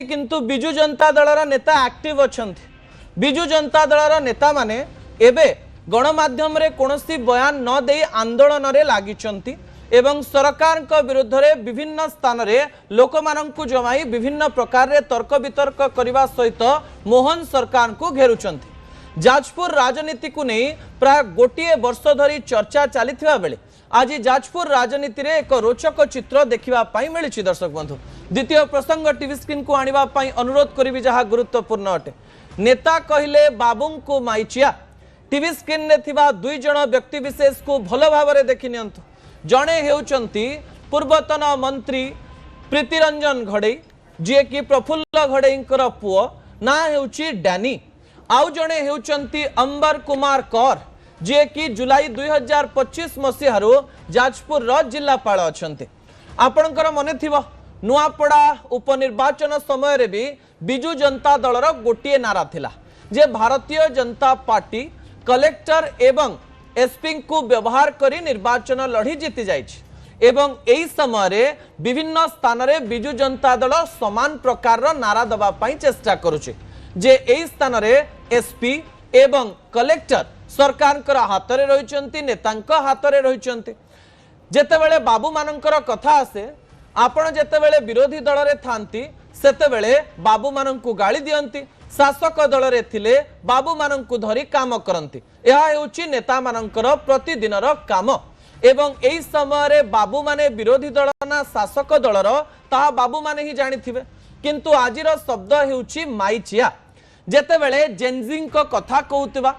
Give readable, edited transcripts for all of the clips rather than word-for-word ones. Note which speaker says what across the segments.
Speaker 1: किंतु बिजु जनता दलर नेता एक्टिव अछंती। बिजु जनता दलर नेता माने एबे गणमाध्यम रे कोनोसी बयान न दे आंदोलन रे लागिचंती एवं सरकार को विरुद्ध रे विभिन्न स्थान रे लोक माननकु जमाई विभिन्न प्रकार रे तर्क वितर्क करने सहित मोहन सरकार को घेरुचंती। जाजपुर राजनीति को नहीं प्राय गोटे वर्ष धरी चर्चा चली बेले आज जाजपुर राजनीति रे एक रोचक चित्र देखा मिली। दर्शक बंधु द्वितीय प्रसंग टीवी स्क्रीन को आनिबा पई अनुरोध करी जहाँ गुरुत्वपूर्ण अटे। नेता कहले बाबू को माइचिया टीवी स्क्रीन रे थिबा दुई जण व्यक्ति विशेष को भल भाव में देखि नियंतु। जणे हेउचंती पूर्वतन मंत्री प्रीतिरंजन घड़ई जी कि प्रफुल्ल घड़ईंकर पुओ ना हेउची डैनी, आउ जणे हेउचंती अंबर कुमार कौर जी कि जुलाई 2025 मसीहारू जाजपुर जिलापाल अछंती। आपणकर मने थिबो नुआपड़ा उपनिर्वाचन समय रे भी बिजु जनता दलर गोटे नारा थिला जे भारतीय जनता पार्टी कलेक्टर एवं एसपी को व्यवहार करी निर्वाचन लड़ी जीति जाइछि एवं एई समय रे विभिन्न स्थान रे बिजु जनता दल समान प्रकार नारा दबा पई चेष्टा करूछि जे एई स्थान रे एसपी एवं कलेक्टर सरकार हाथ रे रहिचंती, नेतांक हाथ रे रहिचंती। जेतेबेले बाबू मानकर कथा आसे आपण जेतेबेले विरोधी दल रे थांती सेतेबेले बाबू माननकु गाली दियंती, शासक दल रे थिले बाबू माननकु धरी काम करंती। यह हेउची नेता मानकर प्रतिदिनर काम एवं एई समय रे बाबू माने विरोधी दल ना शासक दलर ता बाबू माने ही जानिथिबे। किंतु आजिर शब्द हेउची माइचिया। जेतेबेले जेनजिंग को कथा कहउतिबा,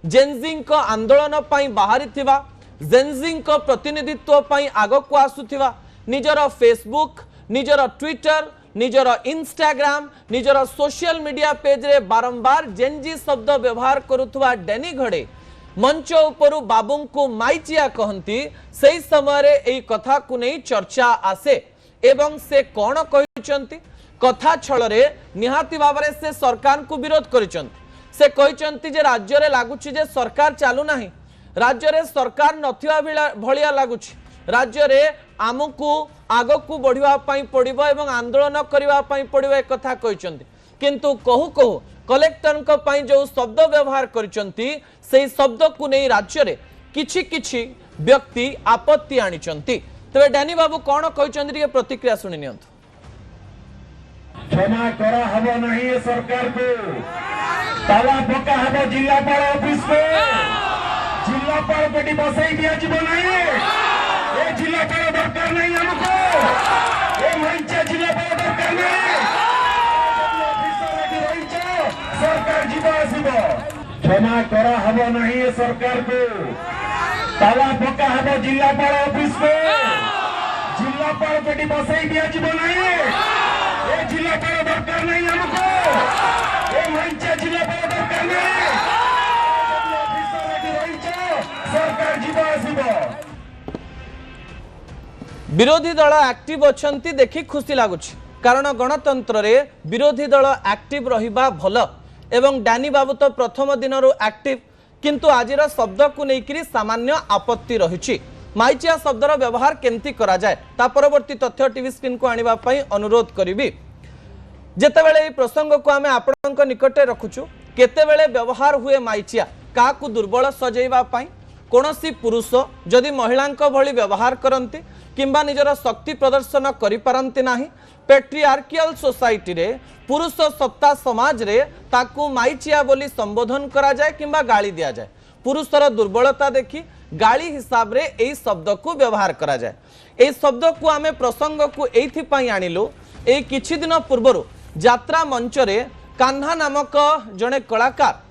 Speaker 1: जेनजिंग को आंदोलन पई बाहरी थिबा, जेनजिंग को प्रतिनिधित्व पई आगो को आसुथिबा, निजर फेसबुक, निजर ट्विटर, निजर इंस्टाग्राम, निजर सोशल मीडिया पेज रे बारंबार जेनजी शब्द व्यवहार करुथुवा डैनी घड़े मंच उपरु बाबू को माइचिया कहंती। सही समय रे एई कथा को नहीं चर्चा आसे एवं से कौन कहिचंती कथा छल रे निहाती भावरे से सरकार को विरोध करिचंती। से कहिचंती जे राज्य रे लागुची जे सरकार चालू नाही, राज्य रे सरकार नथिया भलिया लागुची, राज्य रे आमको आगकू बढ़िया पड़िबो एवं आंदोलन करबा पई पड़िबो एक कथा कहिचंती। किंतु कहू कहू कलेक्टर को पई जो शब्द व्यवहार करिचंती सेही शब्द को नहीं राज्य रे किछि किछि व्यक्ति आपत्ति आनिचंती। तबे डैनी बाबू कोन कहिचंती के प्रतिक्रिया सुनि नियंतु।
Speaker 2: क्षमा करा हबो नहीं सरकार को, ताला पका हबो जिलापाल ऑफिस को, जिलापाल पेटी बसई दिया जीव नहीं, ए जिलापाल दरकार नहीं हमको, ए मंचा जिलापाल दरकार नहीं, ऑफिसर रेडी रहिछ सरकार जीव आसीबो। क्षमा करा हबो नहीं सरकार को, ताला पका हबो जिलापाल ऑफिस को, जिलापाल पेटी बसई दिया जीव नहीं, ए जिलापाल दरकार नहीं हमको, ए मंचा जिलापाल दरकार नहीं, ऑफिसर रेडी रहिछ सरकार जीव आसीबो।
Speaker 1: विरोधी दल एक्टिव अछंती देखि खुशी लागुछि, कारण गणतंत्र रे विरोधी दल एक्टिव रहिबा भल एवं डैनी बाबू तो प्रथम दिन एक्टिव। किंतु आजिर शब्द को लेकिन सामान्य आपत्ति रही। माइचिया शब्दर व्यवहार केमती करा जाए ता परवर्ती तथ्य टीवी स्क्रीन को आनिबा पई अनुरोध करिबी। जेतेबेले ए प्रसंग को आमे आपनक निकटे रखुछु, केतेबेले व्यवहार हुए माइचिया काकू दुर्बल सजैबा पई, कोनोसी पुरुष जदि महिलांक भली व्यवहार करंती किंबा निजर शक्ति प्रदर्शन करि पारंती नाही, पेट्रियार्कियल सोसाइटी रे पुरुष सत्ता समाज रे ताकू माइचिया बोली संबोधन करा जाए किंबा गाली दिया जाए। पुरुषर दुर्बलता देखि गाली हिसाब रे एई शब्द को व्यवहार करा जाए। एई शब्द को आमे प्रसंग को एथि पई आनिलु, एई किछि दिन पूर्वरु यात्रा मंच रे कान्हा नामक जने कलाकार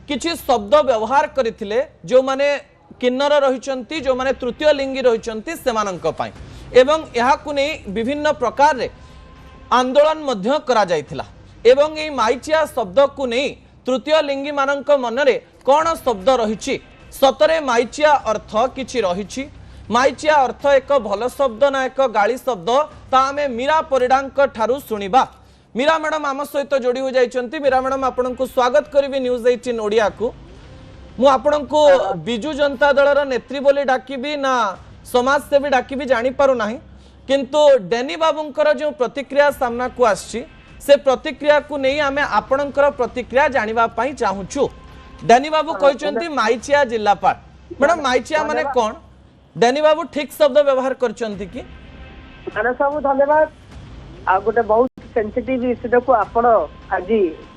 Speaker 1: किछि शब्द व्यवहार करथिले जो माने किन्नर रहिचंती, जो माने तृतीय लिंगी रहिचंती सेमानंक पई एवं एहा को नै विभिन्न प्रकार रे आंदोलन मध्य करा जायथिला एवं एई माइचिया शब्द को नै तृतीय लिंगी मानंक मनरे कोन शब्द रहिछि, सतरे माइचिया अर्थ किछि रहिछि, माइचिया अर्थ एक भल शब्द ना एक गाली शब्द ता आमे मीरा परिडांक ठारू सुनिबा। मीरा मैडम आम सहित जोड़ी हो जाइछंती। मीरा मैडम आपनकु स्वागत करिवि न्यूज 18 ओडिया को। मु आपनकु बिजु जनता दलर नेत्री बोली डाकिबी ना समाज सेवी डाकिबी जानि पारु नाही, किंतु डैनी बाबूंकर जो प्रतिक्रिया सामना को आछि से प्रतिक्रिया को नहीं आमे आपणकर प्रतिक्रिया जानिबा पई चाहूछु। डैनी बाबू कहते माइचिया जिलापाल मैडम माइचिया माने कौन डैनी बाबू ठीक शब्द व्यवहार करचंती कि
Speaker 3: मानस बाबू धन्यवाद आ गोटे बहुत सेंसिटिव इश्यू को आपण आज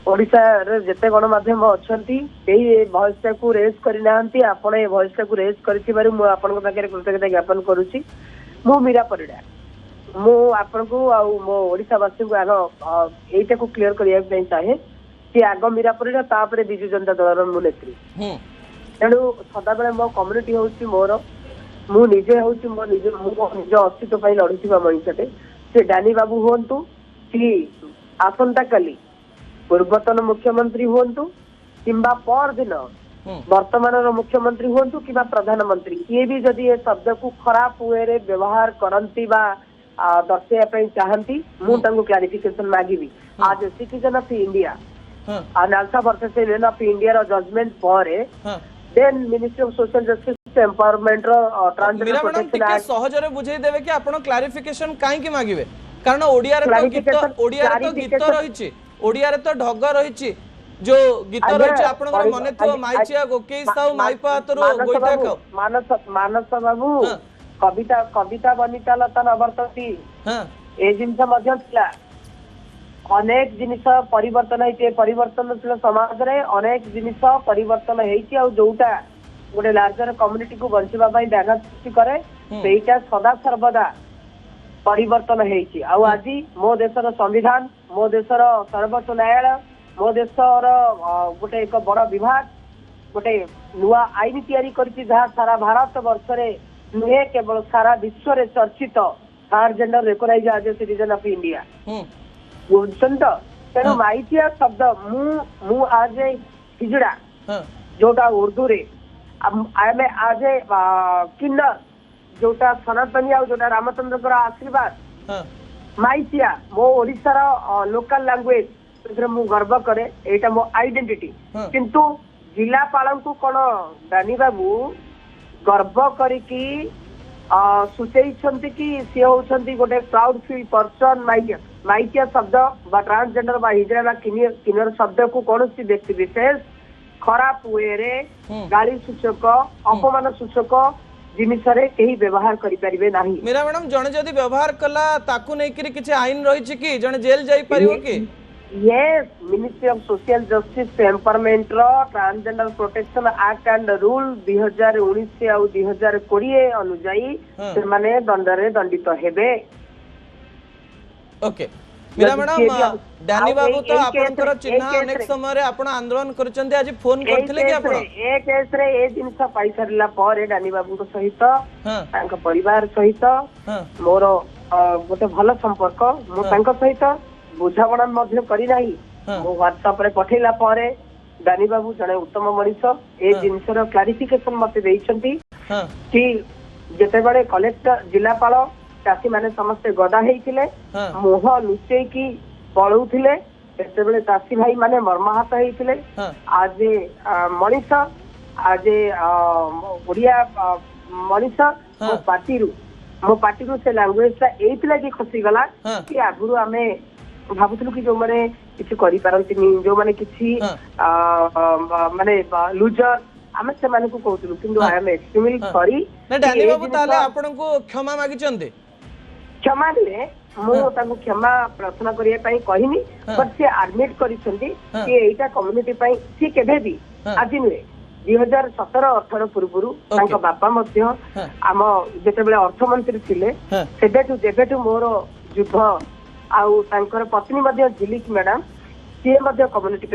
Speaker 3: ओडिशा रे जते गणमाध्यम अछंती एही भॉइस को रेज करि नाहंती आपण ए भॉइस को रेज करथिबारु मु आपण को पाखे कृतज्ञता ज्ञापन करूची। मु मीरा परिडा मु आपण को आ मो ओडिशा वासी को आग एटा को क्लियर करिया पई चाहे कि आग मीरा परिडा तापरे बिजु जनता दल मु नेत्री तेणु सदा बेले मो कम्युनिटी होउची मोर मु निजे होउची मो निज अस्तित्व पई लड़ुथिबा मଣିषटे से डानी बाबू हुंतु कि आसंता कली पूर्वतन मुख्यमंत्री हुंतु किंबा पर दिन वर्तमान मुख्यमंत्री हुंतु कि प्रधानमंत्री किए भी जदि ए शब्द को खराब वे रे व्यवहार करंती बा दर्शाया पई चाहंती मु तांको क्लैरिफिकेशन मागिबी आज citizen of India NALSA versus Union of India रो जजमेंट पर then ministry of social justice empowerment रो ट्रांसजेंडर प्रोटेक्शन एक्ट सहज
Speaker 1: रे बुझाई देबे कि आपण क्लैरिफिकेशन काहे कि मागिबे कारण ओडिया रे तो गीत रहिछि ओडिया रे तो ढग रहिछि जो गीत रहिछि आपण मने तो माइचिया गोके साउ माइपा तरो गोइटा खाओ
Speaker 3: मानस बाबू कविता बनिता लता नवर्तती ए जिनस मध्य थिला अनेक जिनिस परिवर्तन होइते परिवर्तनशील समाज रे अनेक जिनिस परिवर्तन होइछि आ जोटा गोटे लार्जर कम्युनिटी को बंचिबा पई व्याघात सृष्टि करे सेटा सदा सर्वदा परिवर्तन होइछि आ आज मो देशर संविधान मो देशर सर्वोच्च न्यायालय मो देशर गोटे एक बड़ विभाग गोटे नुआ आईन तैयारी करछि जहा सारा भारत वर्ष रे नुहे केवल सारा विश्व रे चर्चित transgender recognise as a citizen of India बुझछन तो तेणु माइचिया शब्द मु आज हिजड़ा जोटा उर्दू रे आमे आज किन्नर जोटा सनातनी आ जोटा रामचंद्र आशीर्वाद माइचिया मो ओडिसा रो लोकल लैंग्वेज मु गर्व करे एटा मो आइडेंटिटी किंतु जिलापाल को कोन दानी बाबू गर्व करिकी सूचेइछंती कि सी होछंती गोटे प्राउड फील पर्सन माइचिया शब्द बा ट्रांसजेंडर बा हिजड़ा बा किन्नर शब्द को कौनसी व्यक्ति विशेष खराब वे रे गाली सूचक अपमान सूचक जिनिस रे केही व्यवहार करि परिबे नाही।
Speaker 1: मेरा मैडम जने जदी व्यवहार कला ताकू नै करी किछ आईन रहि छि कि जने जेल जाई परियो कि
Speaker 3: यस ministry of social justice empowerment रो transgender protection act and rule 2019 आ 2020 अनुसार से माने दंड रे दंडित हेबे।
Speaker 1: ओके मेरा मैडम डानी बाबू तो आपनकर चिन्ह अनेक समय रे आपण आंदोलन करचंती आज फोन करथिले कि आपण
Speaker 3: ए केस रे ए जिंस पाई सरला पर डानी बाबू सहित तांक परिवार सहित मोर गोटे भलो संपर्क मो तांक सहित बुझाबणा मध्य करी नाही मो व्हाट्सएप रे पठेला पर डानी बाबू जने उत्तम मनीष ए जिंस रो क्लैरिफिकेशन मते देइछंती कि जते बडे कलेक्टर जिलापाल चाषी माने समस्त गदा हेइथिले मोह लुचै की पळौथिले एते बेले चाषी भाई माने मर्माहत हेइथिले आज मनीष आज ओडिया मनीष मो पार्टी से लैंग्वेज ता एइथिला कि खसी गला कि आगुरु आमे भाबुथलु कि जो माने किछि करि पारंतिनी जो माने किछि माने लूजर आमे से माने को कहउथलु किंतु आई एम एक्सट्रीमली सॉरी
Speaker 1: ना डानी बाबू ताले आपन को क्षमा मागी चंदे
Speaker 3: क्षमा दिले मु ताको क्षमा प्रार्थना करिया पई कहिनी बट से एडमिट करिसंती कि एटा कम्युनिटी पई सी केबे भी आज नुए 2017-18 पूर्वरु ताको बापा मध्य आम जेते बेले अर्थमंत्री थिले सेबेटु मोर युद्ध आउ तांकर पत्नी मध्य झिलिक मैडम सी मध्य कम्युनिटी